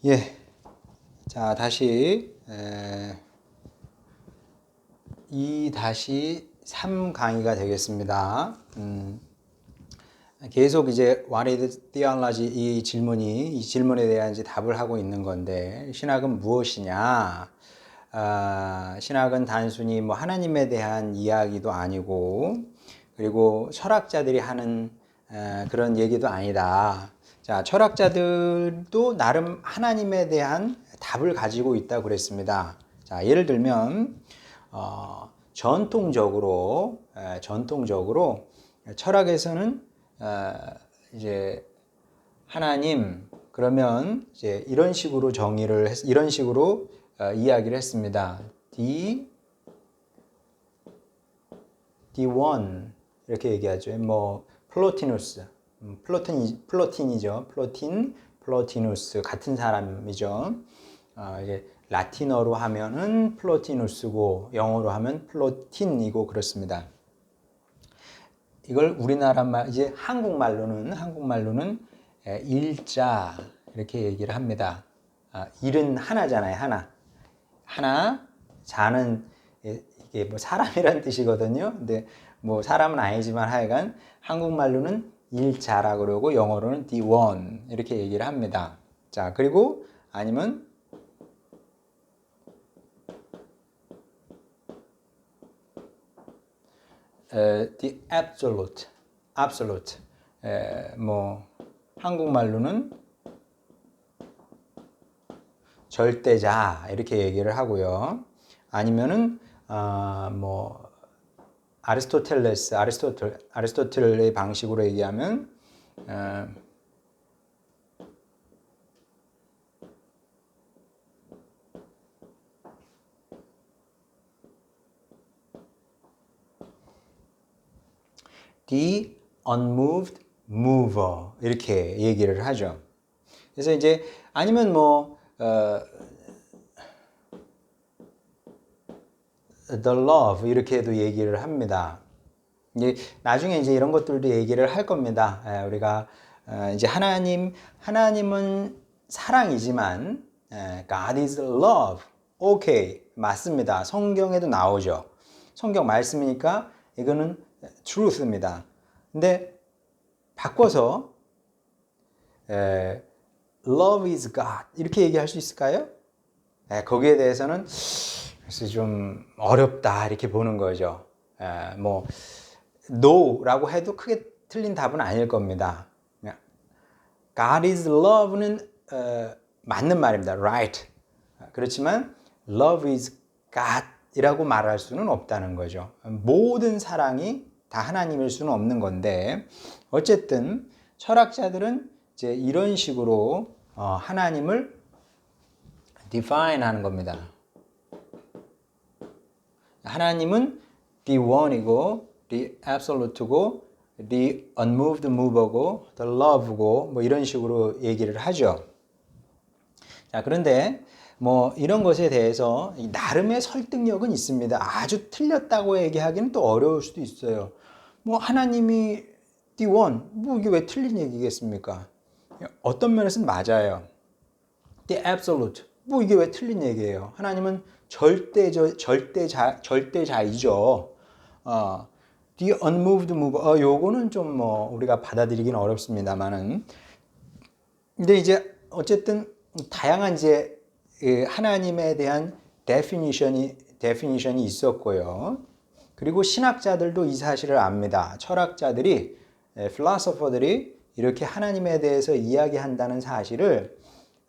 예, 자 다시 2-3 강의가 되겠습니다. 계속 이제 What is theology 이 질문에 대한 이제 답을 하고 있는 건데, 신학은 무엇이냐? 신학은 단순히 뭐 하나님에 대한 이야기도 아니고, 그리고 철학자들이 하는 그런 얘기도 아니다. 자, 철학자들도 나름 하나님에 대한 답을 가지고 있다고 그랬습니다. 자, 예를 들면 전통적으로 철학에서는 이제 하나님 그러면 이제 이런 식으로 이야기를 했습니다. The one 이렇게 얘기하죠. 뭐 플로티누스, 플로틴이죠. 플로티누스 같은 사람이죠. 이게 라틴어로 하면은 플로티누스고 영어로 하면 플로틴이고 그렇습니다. 이걸 우리나라 말 이제 한국말로는 일자 이렇게 얘기를 합니다. 일은 하나잖아요. 하나 자는 이게 뭐 사람이란 뜻이거든요. 근데 뭐 사람은 아니지만 하여간 한국말로는 일자라고 그러고 영어로는 the one 이렇게 얘기를 합니다. 자, 그리고 아니면 the absolute 뭐 한국말로는 절대자 이렇게 얘기를 하고요. 아니면은 뭐 아리스토텔의 방식으로 얘기하면 the unmoved mover 이렇게 얘기를 하죠. 그래서 이제 아니면 뭐 the love 이렇게도 얘기를 합니다. 이제 나중에 이제 이런 것들도 얘기를 할 겁니다. 우리가 이제 하나님은 사랑이지만 God is love. 오케이, 맞습니다. 성경에도 나오죠. 성경 말씀이니까 이거는 truth입니다. 근데 바꿔서 love is God 이렇게 얘기할 수 있을까요? 거기에 대해서는 그래서 좀 어렵다 이렇게 보는 거죠. 뭐 no라고 해도 크게 틀린 답은 아닐 겁니다. God is love는 맞는 말입니다. right. 그렇지만 love is God 이라고 말할 수는 없다는 거죠. 모든 사랑이 다 하나님일 수는 없는 건데, 어쨌든 철학자들은 이제 이런 식으로 하나님을 define 하는 겁니다. 하나님은 the one이고 the absolute고 the unmoved mover고 the love고 뭐 이런 식으로 얘기를 하죠. 자, 그런데 뭐 이런 것에 대해서 나름의 설득력은 있습니다. 아주 틀렸다고 얘기하기는 또 어려울 수도 있어요. 뭐 하나님이 the one, 뭐 이게 왜 틀린 얘기겠습니까? 어떤 면에서는 맞아요. the absolute, 뭐 이게 왜 틀린 얘기예요? 하나님은 절대자이죠. The unmoved mover, 요거는 좀 뭐 우리가 받아들이기는 어렵습니다만은, 근데 이제 어쨌든 다양한 이제 하나님에 대한 데피니션이 있었고요. 그리고 신학자들도 이 사실을 압니다. 철학자들이, 필로소퍼들이 이렇게 하나님에 대해서 이야기한다는 사실을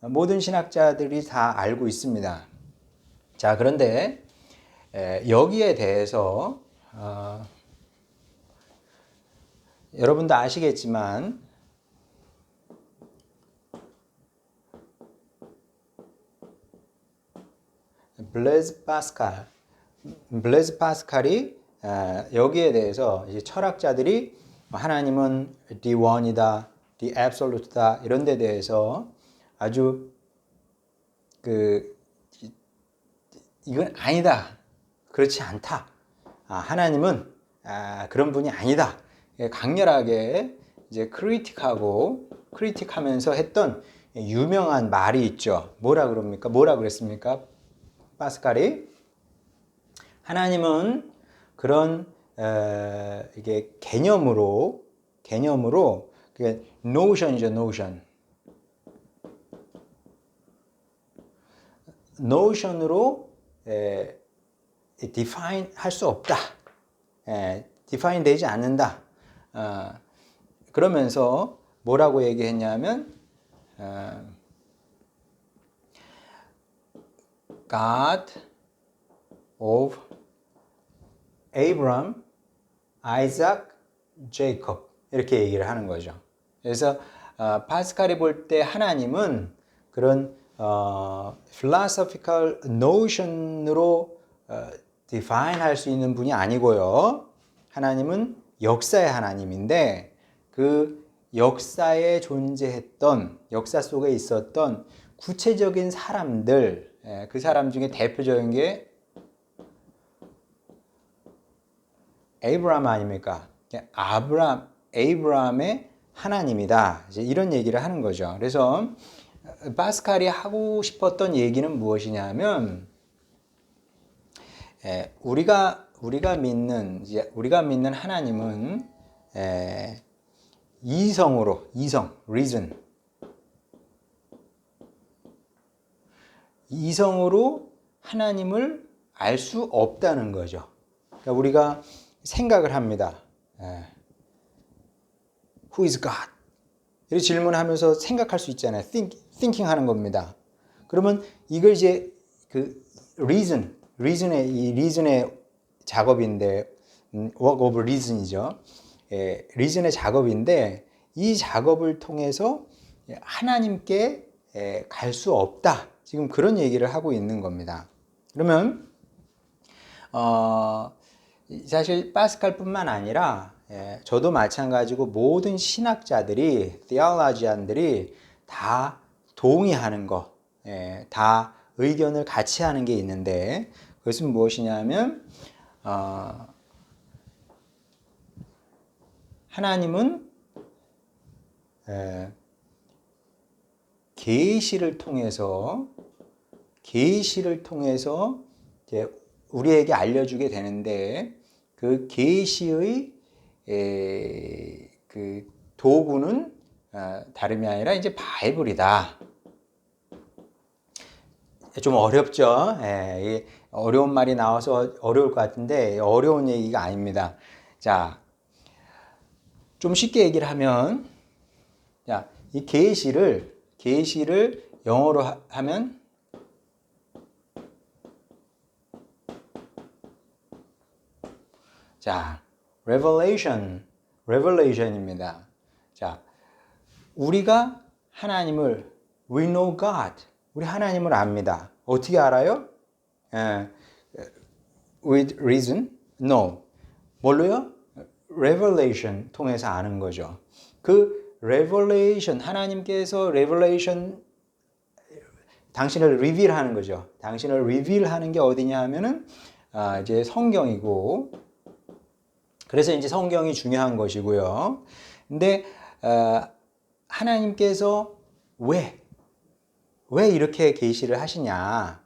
모든 신학자들이 다 알고 있습니다. 자, 그런데 여기에 대해서 여러분도 아시겠지만 블레즈 파스칼이 여기에 대해서 이제 철학자들이 하나님은 the one이다, the absolute다 이런 데 대해서 아주 이건 아니다, 그렇지 않다, 하나님은 그런 분이 아니다, 강렬하게 이제 크리틱하면서 했던 유명한 말이 있죠. 뭐라 그럽니까? 뭐라 그랬습니까? 파스칼이 하나님은 그런 이게 개념으로 그 notion이죠, notion. notion으로 define 할 수 없다. define 되지 않는다. 그러면서 뭐라고 얘기했냐면 God of Abraham, Isaac, Jacob 이렇게 얘기를 하는 거죠. 그래서 파스칼이 볼 때 하나님은 그런 philosophical notion으로 define 할 수 있는 분이 아니고요. 하나님은 역사의 하나님인데 그 역사에 존재했던 역사 속에 있었던 구체적인 사람들 그 사람 중에 대표적인 게 에이브라함 아닙니까? 에이브라함의 하나님이다. 이제 이런 얘기를 하는 거죠. 그래서 파스칼이 하고 싶었던 얘기는 무엇이냐면 우리가 믿는 하나님은 이성으로 하나님을 알 수 없다는 거죠. 그러니까 우리가 생각을 합니다. Who is God? 이렇게 질문하면서 생각할 수 있잖아요. thinking 하는 겁니다. 그러면 이걸 이제 그 reason의 작업인데, work of reason이죠. reason의 작업인데, 이 작업을 통해서 하나님께 갈 수 없다. 지금 그런 얘기를 하고 있는 겁니다. 그러면, 사실 파스칼뿐만 아니라 저도 마찬가지고 모든 신학자들이 theologian들이 다 동의하는 거, 다 의견을 같이 하는 게 있는데 그것은 무엇이냐면 하나님은 계시를 통해서 이제 우리에게 알려주게 되는데 그 계시의 그 도구는 다름이 아니라 이제 바이블이다. 좀 어렵죠. 어려운 말이 나와서 어려울 것 같은데 어려운 얘기가 아닙니다. 자, 좀 쉽게 얘기를 하면, 자, 이 계시를 영어로 하면 자, revelation입니다. 자, 우리가 하나님을 we know God. 우리 하나님을 압니다. 어떻게 알아요? With reason? No. 뭘로요? Revelation 통해서 아는 거죠. 그 revelation, 하나님께서 revelation, 당신을 reveal 하는 거죠. 당신을 reveal 하는 게 어디냐 하면은, 이제 성경이고, 그래서 이제 성경이 중요한 것이고요. 근데, 하나님께서 왜 이렇게 계시를 하시냐?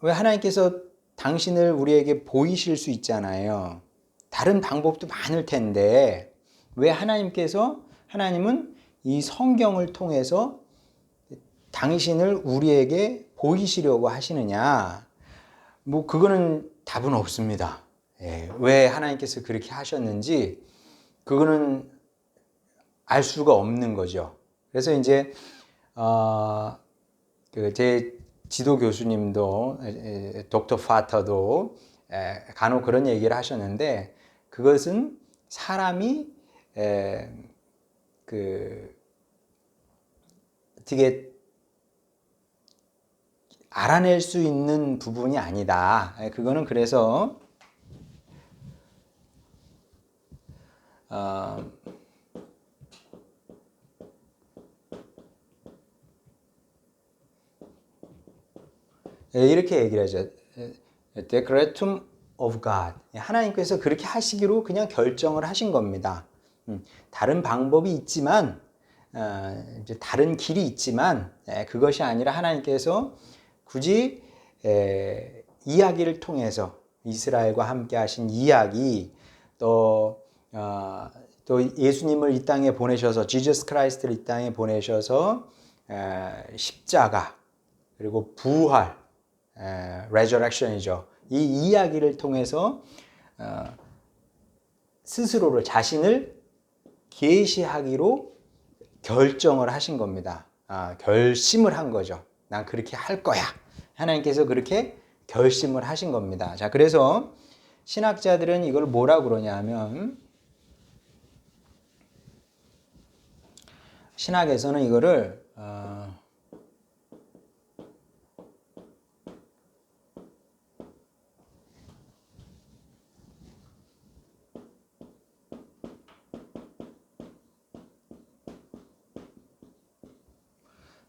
왜 하나님께서 당신을 우리에게 보이실 수 있잖아요. 다른 방법도 많을 텐데 왜 하나님은 이 성경을 통해서 당신을 우리에게 보이시려고 하시느냐? 뭐 그거는 답은 없습니다. 왜 하나님께서 그렇게 하셨는지 그거는 알 수가 없는 거죠. 그래서 이제 제 지도 교수님도 닥터 파터도 간혹 그런 얘기를 하셨는데 그것은 사람이 어떻게 알아낼 수 있는 부분이 아니다. 그거는 그래서 이렇게 얘기를 하죠. Decretum of God. 하나님께서 그렇게 하시기로 그냥 결정을 하신 겁니다. 다른 방법이 있지만 이제 다른 길이 있지만 그것이 아니라 하나님께서 굳이 이야기를 통해서 이스라엘과 함께 하신 이야기 또 예수님을 이 땅에 보내셔서 지저스 크라이스트를 이 땅에 보내셔서 십자가 그리고 부활 resurrection이죠. 이 이야기를 통해서 스스로를 자신을 계시하기로 결정을 하신 겁니다. 결심을 한 거죠. 난 그렇게 할 거야. 하나님께서 그렇게 결심을 하신 겁니다. 자, 그래서 신학자들은 이걸 뭐라고 그러냐면 신학에서는 이거를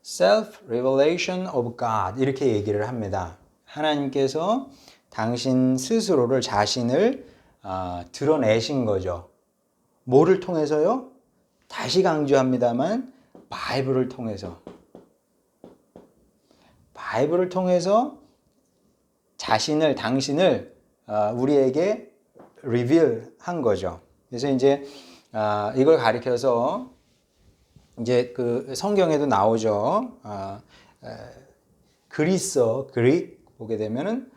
self-revelation of God 이렇게 얘기를 합니다. 하나님께서 당신 스스로를 자신을 드러내신 거죠. 뭐를 통해서요? 다시 강조합니다만 바이블을 통해서 자신을 당신을 우리에게 리빌한 거죠. 그래서 이제 이걸 가리켜서 이제 그 성경에도 나오죠. 그릭 보게 되면은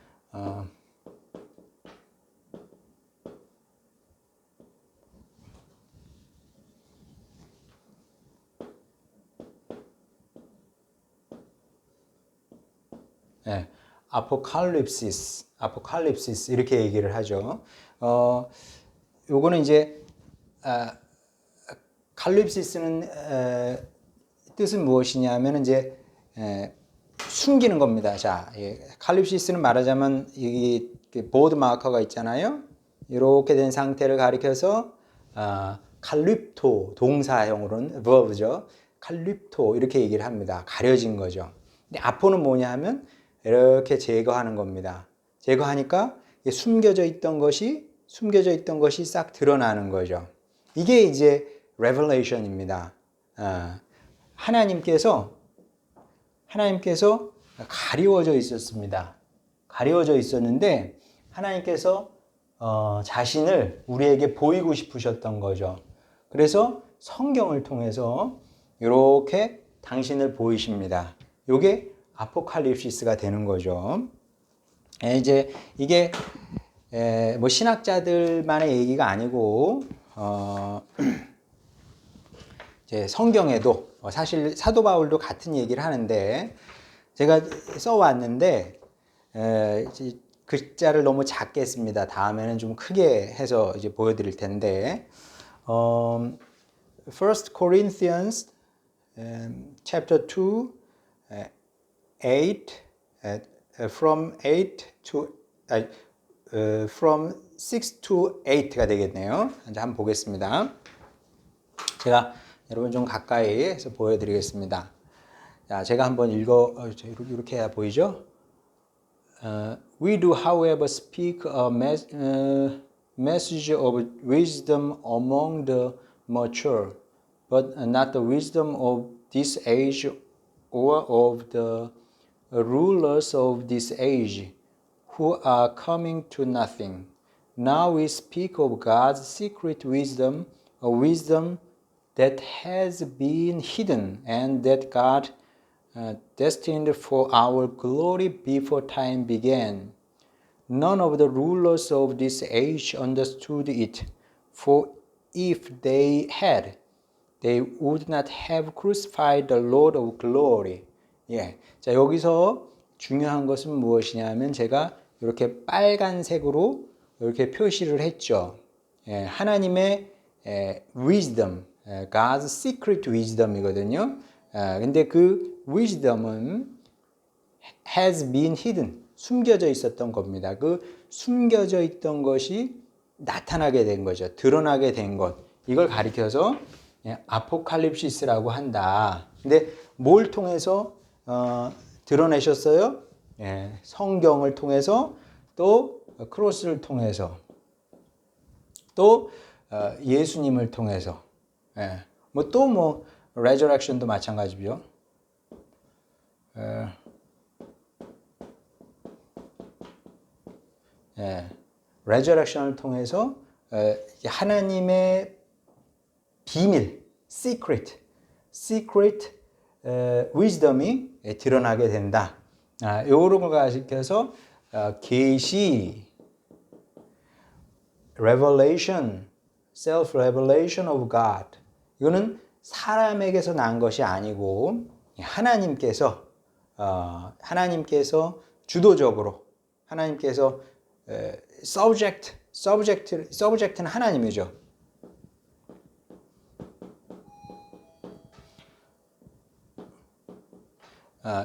아포칼립시스 이렇게 얘기를 하죠. 요거는 이제 칼립시스는 뜻은 무엇이냐면 이제 숨기는 겁니다. 자, 칼립시스는 말하자면 이 보드 마커가 있잖아요. 이렇게 된 상태를 가리켜서 칼립토 동사형으로는 verb죠. 칼립토 이렇게 얘기를 합니다. 가려진 거죠. 근데 아포는 뭐냐 하면 이렇게 제거하는 겁니다. 제거하니까 숨겨져 있던 것이 싹 드러나는 거죠. 이게 이제 revelation입니다. 하나님께서 가리워져 있었습니다. 가리워져 있었는데 하나님께서 자신을 우리에게 보이고 싶으셨던 거죠. 그래서 성경을 통해서 이렇게 당신을 보이십니다. 이게 아포칼립시스가 되는 거죠. 이제 이게 뭐 신학자들만의 얘기가 아니고 이제 성경에도 사실 사도 바울도 같은 얘기를 하는데 제가 써왔는데 글자를 너무 작게 했습니다. 다음에는 좀 크게 해서 이제 보여드릴 텐데 First Corinthians chapter 2 8 from 6 to 8가 되겠네요. 이제 한번 보겠습니다. 제가 여러분 좀 가까이 해서 보여드리겠습니다. 자, 제가 한번 이렇게 해야 보이죠? We do, however, speak a message of wisdom among the mature, but not the wisdom of this age or of the rulers of this age, who are coming to nothing. Now we speak of God's secret wisdom, a wisdom that has been hidden and that God destined for our glory before time began. None of the rulers of this age understood it, for if they had, they would not have crucified the Lord of glory. 예. 자, 여기서 중요한 것은 무엇이냐면 제가 이렇게 빨간색으로 이렇게 표시를 했죠. 예, 하나님의 wisdom, God's secret wisdom이거든요. 근데 그 wisdom은 has been hidden, 숨겨져 있었던 겁니다. 그 숨겨져 있던 것이 나타나게 된 거죠. 드러나게 된 것. 이걸 가리켜서 아포칼립시스라고 한다. 근데 뭘 통해서 드러내셨어요? 성경을 통해서 또 크로스를 통해서 또 예수님을 통해서 뭐 resurrection도 마찬가지죠. resurrection을 통해서 하나님의 비밀, secret wisdom이 드러나게 된다. 요런 걸 가지고서 계시, revelation, self-revelation of God. 이거는 사람에게서 난 것이 아니고 하나님께서 주도적으로 하나님께서 subject는 하나님이죠.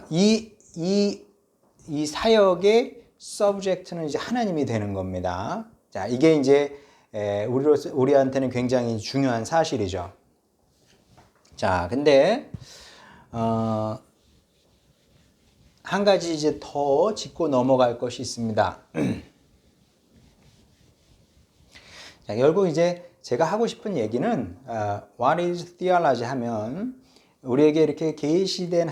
이 사역의 subject는 이제 하나님이 되는 겁니다. 자, 이게 이제 우리한테는 굉장히 중요한 사실이죠. 자, 근데 한 가지 이제 더 짚고 넘어갈 것이 있습니다. 자, 결국 이제 제가 하고 싶은 얘기는 What is theology 하면 우리에게 이렇게 계시된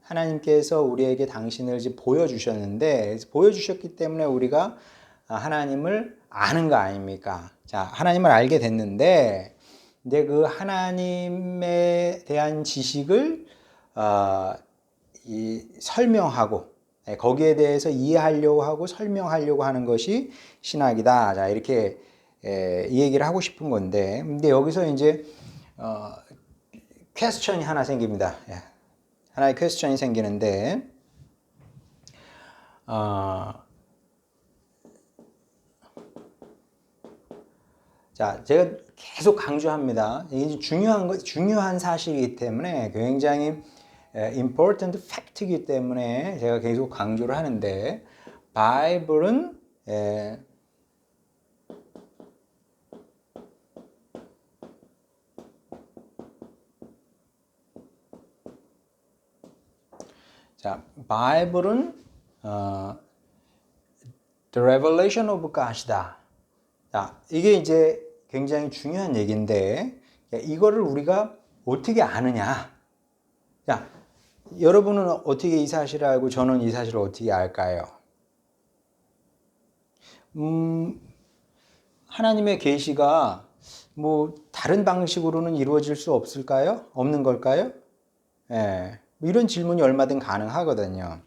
하나님께서 우리에게 당신을 이제 보여주셨는데 보여주셨기 때문에 우리가 하나님을 아는 거 아닙니까? 자, 하나님을 알게 됐는데 이제 그 하나님에 대한 지식을 설명하고 거기에 대해서 이해하려고 하고 설명하려고 하는 것이 신학이다. 자, 이렇게 이 얘기를 하고 싶은 건데, 근데 여기서 이제 퀘스천이 하나 생깁니다. 하나의 퀘스천이 생기는데, 자, 제가 계속 강조합니다. 이게 중요한 사실이기 때문에 굉장히 important fact이기 때문에 제가 계속 강조를 하는데, 바이블은 자, 바이블은 the revelation of God이다. 자, 이게 이제 굉장히 중요한 얘기인데 이거를 우리가 어떻게 아느냐? 자, 여러분은 어떻게 이 사실을 알고 저는 이 사실을 어떻게 알까요? 하나님의 계시가 뭐 다른 방식으로는 이루어질 수 없을까요? 없는 걸까요? 예. 이런 질문이 얼마든 가능하거든요.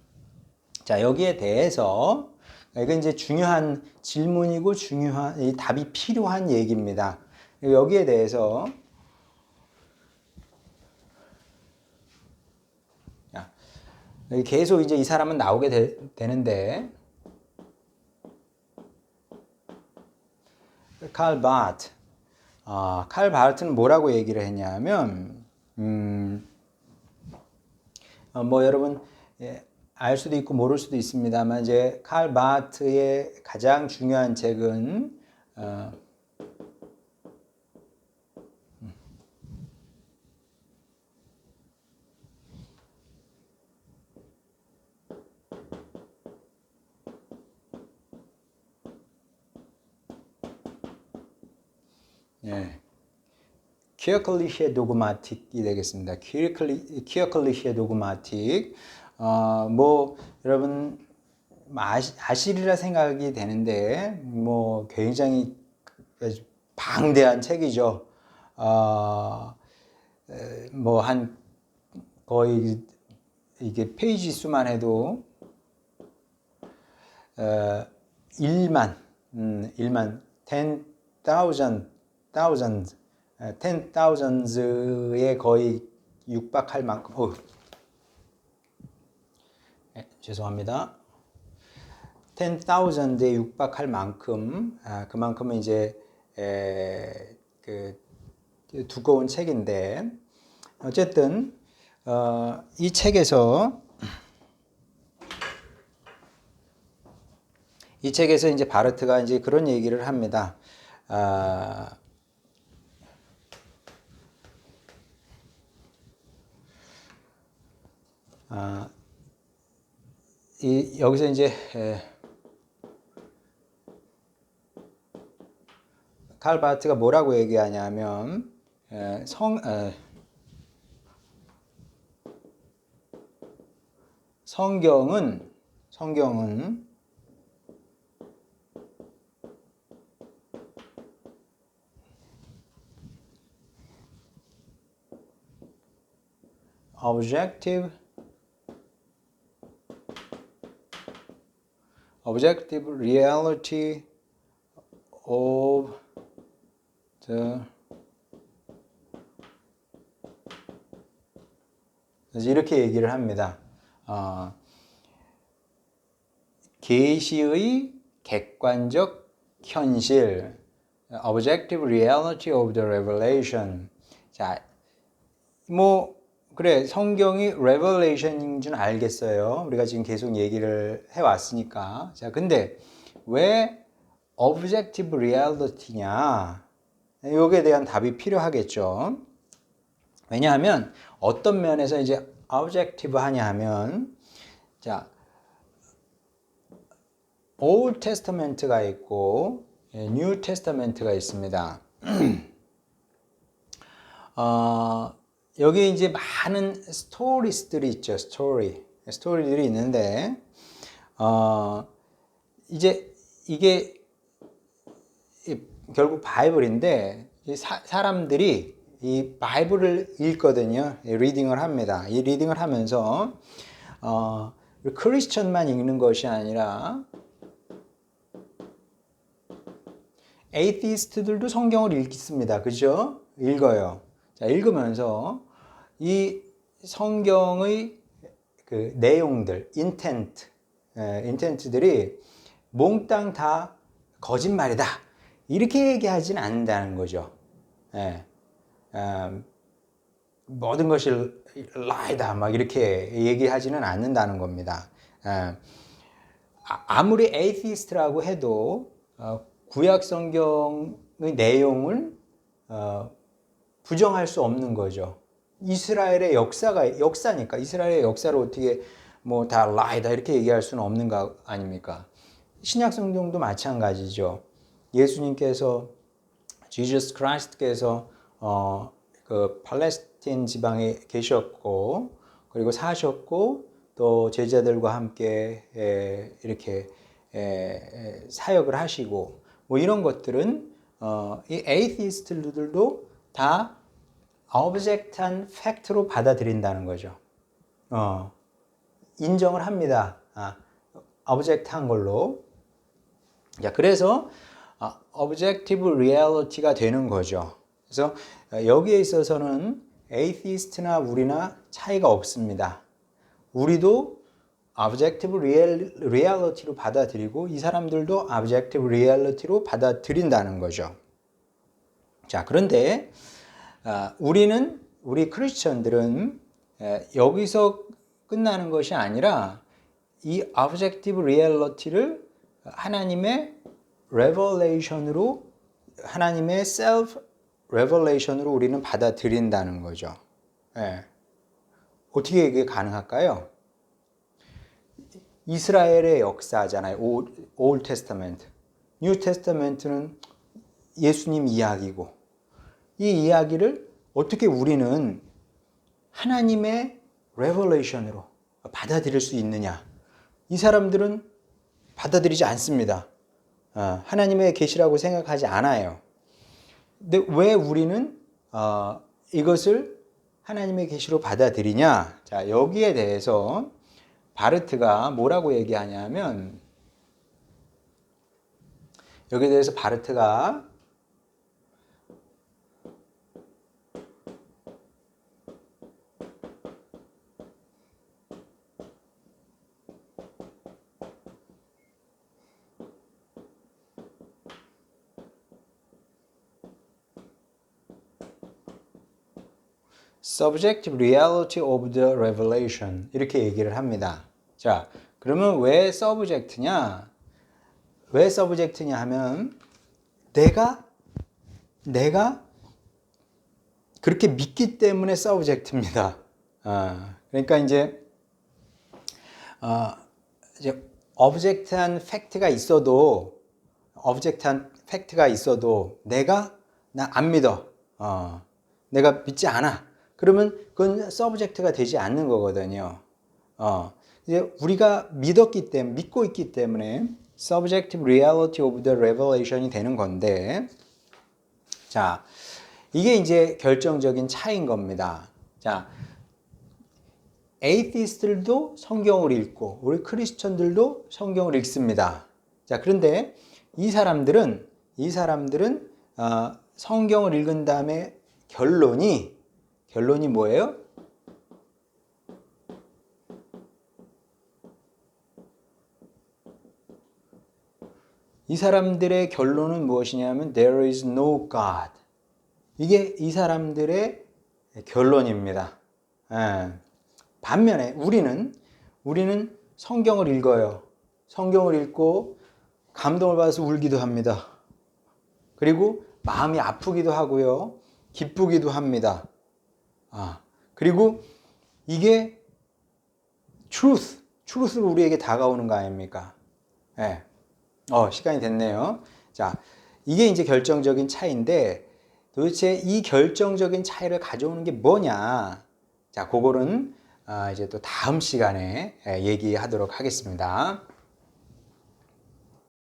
자, 여기에 대해서 이건 이제 중요한 질문이고 중요한 이 답이 필요한 얘기입니다. 여기에 대해서 계속 이제 이 사람은 나오게 되는데 칼 바르트는 뭐라고 얘기를 했냐면 뭐 여러분 알 수도 있고 모를 수도 있습니다만 이제 칼 바르트의 가장 중요한 책은 Kirchliche Dogmatik이 되겠습니다. Kirchliche Dogmatik. 뭐 여러분 아시리라 생각이 되는데 뭐 굉장히 방대한 책이죠. 뭐 한 거의 이게 페이지 수만 해도 1만 10,000s에 거의 육박할 만큼 죄송합니다. 10,000에 육박할 만큼 그만큼은 이제 그 두꺼운 책인데 어쨌든 이 책에서 이제 바르트가 이제 그런 얘기를 합니다. 여기서 이제 칼 바르트가 뭐라고 얘기하냐면 성경은 objective reality of the 이렇게 얘기를 합니다. 계시의 객관적 현실, objective reality of the revelation. 자, 뭐 그래 성경이 revelation인 줄 알겠어요. 우리가 지금 계속 얘기를 해왔으니까. 자, 근데 왜 objective reality냐? 여기에 대한 답이 필요하겠죠. 왜냐하면 어떤 면에서 이제 objective 하냐 하면 자, Old Testament가 있고 New Testament가 있습니다. 여기 이제 많은 스토리스들이 있죠. 스토리들이 있는데 이제 이게 결국 바이블인데 사람들이 이 바이블을 읽거든요. 리딩을 합니다. 이 리딩을 하면서 크리스천만 읽는 것이 아니라 에이티스트들도 성경을 읽습니다. 그죠? 읽어요. 자, 읽으면서 이 성경의 그 내용들, 인텐트들이 몽땅 다 거짓말이다. 이렇게 얘기하지는 않는다는 거죠. 모든 것이 lie다. 막 이렇게 얘기하지는 않는다는 겁니다. 아무리 에이티스트라고 해도 구약 성경의 내용을 부정할 수 없는 거죠. 이스라엘의 역사니까 이스라엘의 역사를 어떻게 뭐 다 lie다 이렇게 얘기할 수는 없는 거 아닙니까? 신약 성경도 마찬가지죠. 예수님께서 Jesus Christ께서 그 팔레스틴 지방에 계셨고 그리고 사셨고 또 제자들과 함께 이렇게 사역을 하시고 뭐 이런 것들은 이 에이티스트들도 다 object한 팩트로 받아들인다는 거죠. 인정을 합니다. object한 걸로. 자, 그래서 objective reality가 되는 거죠. 그래서 여기에 있어서는 에이티스트나 우리나 차이가 없습니다. 우리도 objective reality로 받아들이고 이 사람들도 objective reality로 받아들인다는 거죠. 자, 그런데 우리 크리스천들은 여기서 끝나는 것이 아니라 이 objective reality를 하나님의 revelation으로 하나님의 self revelation으로 우리는 받아들인다는 거죠. 어떻게 이게 가능할까요? 이스라엘의 역사잖아요. Old Testament. New Testament는 예수님 이야기고 이 이야기를 어떻게 우리는 하나님의 revelation으로 받아들일 수 있느냐? 이 사람들은 받아들이지 않습니다. 하나님의 계시라고 생각하지 않아요. 근데 왜 우리는 이것을 하나님의 계시로 받아들이냐? 자, 여기에 대해서 바르트가 뭐라고 얘기하냐면 여기에 대해서 바르트가 subjective reality of the revelation 이렇게 얘기를 합니다. 자, 그러면 왜 subject냐? 왜 subject냐 하면 내가 그렇게 믿기 때문에 subject입니다. 그러니까 이제 object한 팩트가 있어도 내가 나 안 믿어. 내가 믿지 않아. 그러면 그건 subject가 되지 않는 거거든요. 이제 우리가 믿고 있기 때문에 subjective reality of the revelation이 되는 건데, 자, 이게 이제 결정적인 차이인 겁니다. 자, 에이티스트들도 성경을 읽고 우리 크리스천들도 성경을 읽습니다. 자, 그런데 이 사람들은 성경을 읽은 다음에 결론이 뭐예요? 이 사람들의 결론은 무엇이냐면 There is no God. 이게 이 사람들의 결론입니다. 예. 반면에 우리는 성경을 읽어요. 성경을 읽고 감동을 받아서 울기도 합니다. 그리고 마음이 아프기도 하고요. 기쁘기도 합니다. 그리고 이게 truth로 우리에게 다가오는 거 아닙니까? 예. 시간이 됐네요. 자, 이게 이제 결정적인 차이인데 도대체 이 결정적인 차이를 가져오는 게 뭐냐? 자, 그거는 이제 또 다음 시간에 얘기하도록 하겠습니다.